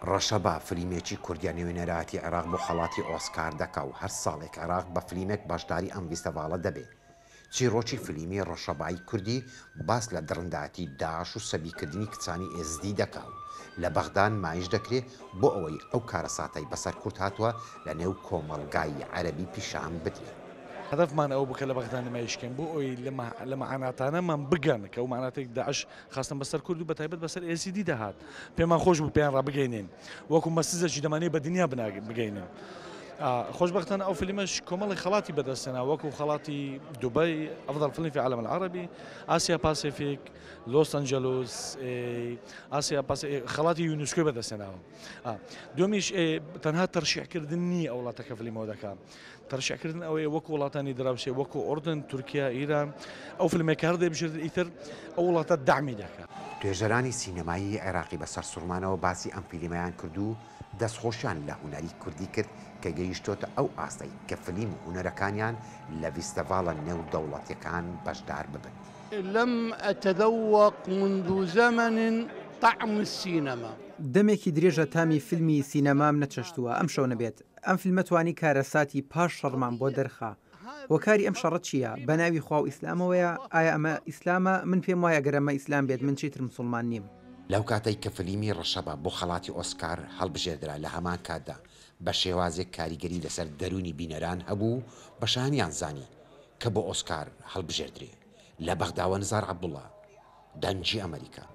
ڕەشەبا فلیمێکی کوردیە نوێنەراتی عێراق بۆ خەڵاتی ئۆسکار دەکا و هەر ساڵێک عێراق بە فلیمێک باشداری ئەم فیستیڤالە دەبێت. چیرۆکی فلیمی ڕەشەبایی کوردی باس لە دڕنداتی داعش و سەبیکردنی کچانی ئێزدی دەکا و لە بەغدان مایش دەکرێت بۆ ئەوەی ئەو کارە ساتای بەسەر کورت هاتووە لە نێو کۆمەڵگای عەرەبی پیشان بدرێت. هدفمان ئەو بکە لە بەغدان نمایشکەین بۆ ئەوی لە مەعاناتانەمان بگەن کە ئەو مەعاناتێک داعش خاستن بەسەر کورد و بەتایبەت بەسەر ئێزیدی دەهات پێمان خۆش بوو پێیان ڕابگەینێن وەکو مەسیزێکی دەمانێت بە دنیا بگەینێن. خۆشبەختانە ئەو فیلمەش کۆمەڵی خەڵاتی بەدەستێنا وەکو خەڵاتی دوبەی ئەفضل فیلم في العالم العربي، ئاسیا پاسیفیک، لۆس ئەنجەلوس، ئاسیا خەڵاتی یونسکۆ بەدەستێناوە. دومیش تەنها تەرشیحکردن نییە ئەو وڵاتەکە فیلمەوە دەکات. تەرشیحکردن ئەوەیە وەکو وڵاتانی دراوسێ وەکو ئوردن، تورکیا، ئیران ئەو فیلمێک هەر دەبژێت ئیتر ئەو وڵاتە داعمی دەکات. توێژەرانی سینەمایی عێراقی بەسەر سوورمانەوە باسی ئەم فیلمەیان کردو دەستخۆشیان لە هونەری کوردی کرد کە گەیشتۆتە ئەو ئاستەی کە فلیم و هونەرەکانیان لە فیستیڤالە نێودەوڵەتیەکان بەشدار ببن. لم أتذوق منذ زمن طعم السينما. دەمێکی درێژە تامی فیلمی سینەمام نەچەشتووە ئەم شەو نەبێت ئەم فیلمە توانی کارەساتی پاش شەڕمان بۆ دەرخا وەکاری ئەم شەڕەت چییە بە ناوی خوا و ئیسلامەوەیە ئایا ئەمە ئیسلامە من پێم وایە گەرەمە ئیسلام بێت من چیتر مسلمان نیم. لەو کاتەی کە فلیمی ڕەشەبا بۆ خەڵاتی ئۆسکار هەڵبژێردرا لە هەمان کاتدا بە شێوازێک کاریگەری لەسەر دەرونی بینەران هەبوو بەشانیان زانی کە بۆ ئۆسکار هەڵبژێردرێ لە بەغداوە نزار عەبدوڵڵا دەنجی ئەمریکا.